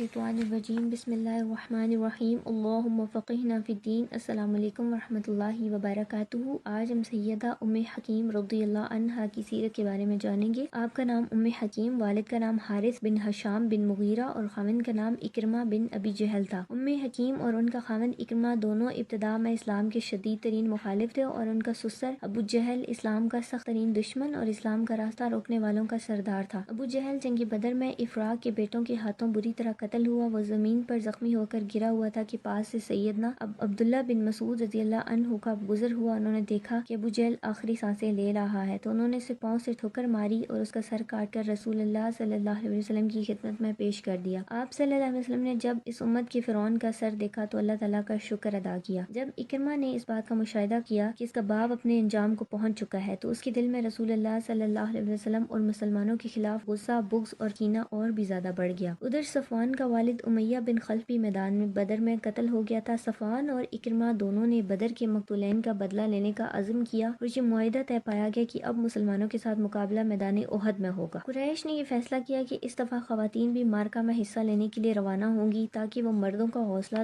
الشیطان الرجیم بسم اللہ الرحمن الرحیم اللہم فقہنا فی الدین۔ السلام علیکم ورحمۃ اللہ وبرکاتہ۔ آج ہم سیدہ ام حکیم رضی اللہ عنہا کی سیرت کے بارے میں جانیں گے۔ آپ کا نام ام حکیم، والد کا نام حارث بن ہشام بن مغیرہ اور خاوند کا نام اکرمہ بن ابی جہل تھا۔ ام حکیم اور ان کا خاوند اکرمہ دونوں ابتدا میں اسلام کے شدید ترین مخالف تھے اور ان کا سسر ابو جہل اسلام کا سخت ترین دشمن اور اسلام کا راستہ روکنے والوں کا سردار تھا۔ ابو جہل جنگ بدر میں افراق کے بیٹوں کے ہاتھوں بری طرح قتل ہوا۔ وہ زمین پر زخمی ہو کر گرا ہوا تھا کہ پاس سے سیدنا عبداللہ بن مسعود رضی اللہ عنہ کا گزر ہوا۔ انہوں نے دیکھا کہ ابو جہل آخری سانسیں لے رہا ہے تو انہوں نے اسے پاؤں سے ٹھوکر ماری اور اس کا سر کاٹ کر رسول اللہ صلی اللہ علیہ وسلم کی خدمت میں پیش کر دیا۔ آپ صلی اللہ علیہ وسلم نے جب اس امت کے فرعون کا سر دیکھا تو اللہ تعالیٰ کا شکر ادا کیا۔ جب اکرمہ نے اس بات کا مشاہدہ کیا کہ اس کا باپ اپنے انجام کو پہنچ چکا ہے تو اس کے دل میں رسول اللہ صلی اللہ علیہ وسلم اور مسلمانوں کے خلاف غصہ، بغض اور کینہ اور بھی زیادہ بڑھ گیا۔ ادھر صفوان کا والد امیہ بن خلف بھی میدان میں بدر میں قتل ہو گیا تھا۔ صفوان اور اکرمہ دونوں نے بدر کے مقتولین کا بدلہ لینے کا عزم کیا اور یہ معاہدہ طے پایا گیا کہ اب مسلمانوں کے ساتھ مقابلہ میدان احد میں ہوگا۔ قریش نے یہ فیصلہ کیا کہ اس دفعہ خواتین بھی معرکہ میں حصہ لینے کے لیے روانہ ہوں گی تاکہ وہ مردوں کو حوصلہ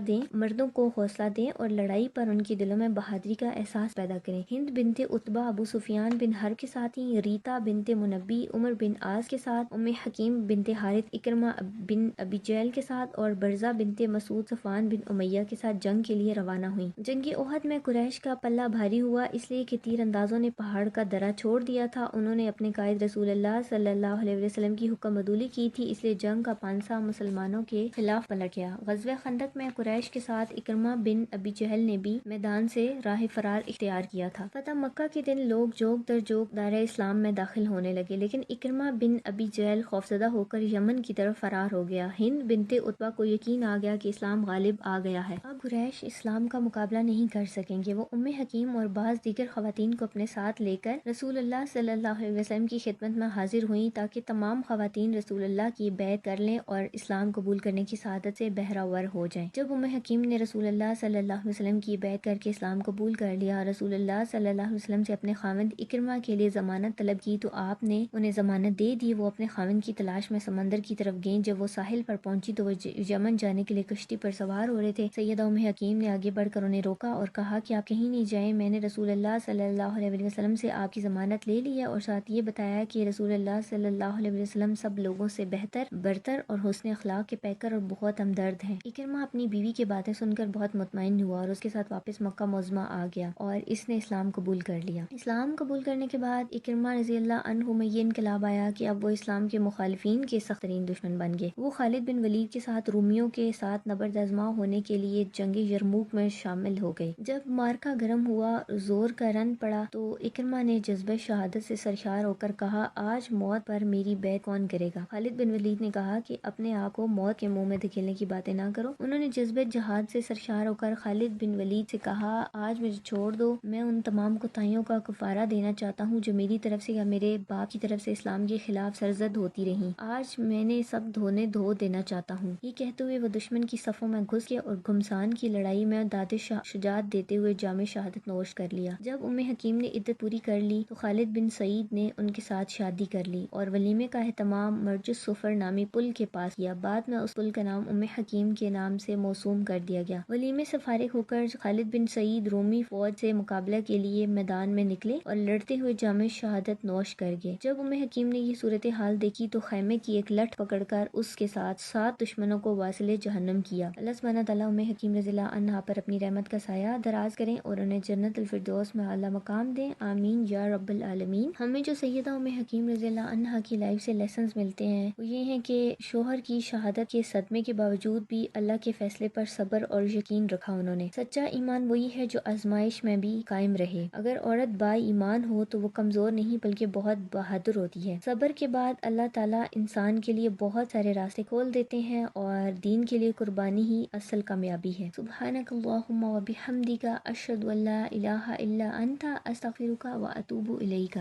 دیں اور لڑائی پر ان کے دلوں میں بہادری کا احساس پیدا کریں۔ ہند بنت عتبہ ابو سفیان بن حرب کے ساتھ ہی، ریتا بنت منبی عمر بن عاص کے ساتھ، ام حکیم بنت حارث اکرمہ بن ابی جہل کے ساتھ اور برزہ بنت مسعود صفوان بن امیہ کے ساتھ جنگ کے لیے روانہ ہوئیں۔ جنگ احد میں قریش کا پلہ بھاری ہوا، اس لیے کہ تیر اندازوں نے پہاڑ کا درہ چھوڑ دیا تھا۔ انہوں نے اپنے قائد رسول اللہ صلی اللہ علیہ وسلم کی حکم عدولی کی تھی، اس لیے جنگ کا پانسہ مسلمانوں کے خلاف پلٹ گیا۔ غزوہ خندق میں قریش کے ساتھ اکرمہ بن ابی جہل نے بھی میدان سے راہ فرار اختیار کیا تھا۔ فتح مکہ کے دن لوگ جوگ در جوگ دائرہ اسلام میں داخل ہونے لگے، لیکن اکرمہ بن ابی جہل خوفزدہ ہو کر یمن کی طرف فرار ہو گیا۔ ہند بنت عتبہ کو یقین آ گیا کہ اسلام غالب آ گیا ہے، اب قریش اسلام کا مقابلہ نہیں کر سکیں گے۔ وہ ام حکیم اور بعض دیگر خواتین کو اپنے ساتھ لے کر رسول اللہ صلی اللہ علیہ وسلم کی خدمت میں حاضر ہوئیں تاکہ تمام خواتین رسول اللہ کی بیعت کر لیں اور اسلام قبول کرنے کی سعادت سے بہرہ ہو جائیں۔ جب ام حکیم نے رسول اللہ صلی اللہ علیہ وسلم کی بیعت کر کے اسلام قبول کر لیا، رسول اللہ صلی اللہ علیہ وسلم سے اپنے خاوند اکرمہ کے لیے ضمانت طلب کی تو آپ نے انہیں ضمانت دے دی۔ وہ اپنے خاوند کی تلاش میں سمندر کی طرف گئیں۔ جب وہ ساحل پر پہنچی تو وہ یمن جانے کے لیے کشتی پر سوار ہو رہے تھے۔ سیدہ ام حکیم نے آگے بڑھ کر انہیں روکا اور کہا کہ آپ کہیں نہیں جائیں، میں نے رسول اللہ صلی اللہ علیہ وسلم سے آپ کی ضمانت لے لی ہے اور ساتھ یہ بتایا کہ رسول اللہ صلی اللہ علیہ وسلم سب لوگوں سے بہتر، برتر اور حسن اخلاق کے پیکر اور بہت ہمدرد ہیں۔ اکرمہ اپنی بیوی کی باتیں سن کر بہت مطمئن ہوا اور اس کے ساتھ واپس مکہ معظمہ آ گیا اور اس نے اسلام قبول کر لیا۔ اسلام قبول کرنے کے بعد اکرمہ رضی اللہ عنہ میں یہ انقلاب آیا کہ اب وہ اسلام کے مخالفین کے سخت ترین دشمن بن گئے۔ وہ خالد بن ولید کے ساتھ رومیوں کے ساتھ نبرد آزما ہونے کے لیے جنگ یرموک میں شامل ہو گئے۔ جب معرکہ گرم ہوا، زور کا رن پڑا تو اکرمہ نے جذبہ شہادت سے سرشار ہو کر کہا، آج موت پر میری بیعت کون کرے گا؟ خالد بن ولید نے کہا کہ اپنے آپ کو موت کے منہ میں دھکیلنے کی باتیں نہ کرو۔ انہوں نے جذبہ جہاد سے سرشار ہو کر خالد بن ولید سے کہا، آج مجھے چھوڑ دو، میں ان تمام کوتاہیوں کا کفارہ دینا چاہتا ہوں جو میری طرف سے یا میرے باپ کی طرف سے اسلام کے خلاف سرزد ہوتی رہیں۔ آج میں نے سب دھو دینا چاہتا ہوں۔ یہ کہتے ہوئے وہ دشمن کی صفوں میں گھس گیا اور گھمسان کی لڑائی میں داد شجاعت دیتے ہوئے جام شہادت نوش کر لیا۔ جب ام حکیم نے عدت پوری کر لی تو خالد بن سعید نے ان کے ساتھ شادی کر لی اور ولیمے کا اہتمام مرج الصفر نامی پل کے پاس کیا۔ بعد میں اس پل کا نام ام حکیم کے نام سے موسوم کر دیا گیا۔ ولیمے سے فارغ ہو کر خالد بن سعید رومی فوج سے مقابلہ کے لیے میدان میں نکلے اور لڑتے ہوئے جام شہادت نوش کر گئے۔ جب ام حکیم نے یہ صورتحال دیکھی تو خیمے کی ایک لٹ پکڑ کر اس کے ساتھ 7 دشمنوں کو واصل جہنم کیا۔ اللہ سبحانہ تعالیٰ ام حکیم رضی اللہ عنہا پر اپنی رحمت کا سایہ دراز کریں اور انہیں جنت الفردوس میں اعلیٰ مقام دیں، آمین یا رب العالمین۔ ہمیں جو سیدہ ام حکیم رضی اللہ عنہا کی لائف سے لیسنز ملتے ہیں وہ یہ ہیں کہ شوہر کی شہادت کے صدمے کے باوجود بھی اللہ کے فیصلے پر صبر اور یقین رکھا انہوں نے۔ سچا ایمان وہی ہے جو آزمائش میں بھی قائم رہے۔ اگر عورت با ایمان ہو تو وہ کمزور نہیں بلکہ بہت بہادر ہوتی ہے۔ صبر کے بعد اللہ تعالیٰ انسان کے لیے بہت سارے راستے کھول دیتے ہیں اور دین کے لیے قربانی ہی اصل کامیابی ہے۔ سبحانک اللہم و بحمدک، اشہد ان لا الہ الا انت، استغفرک و اتوب الیک۔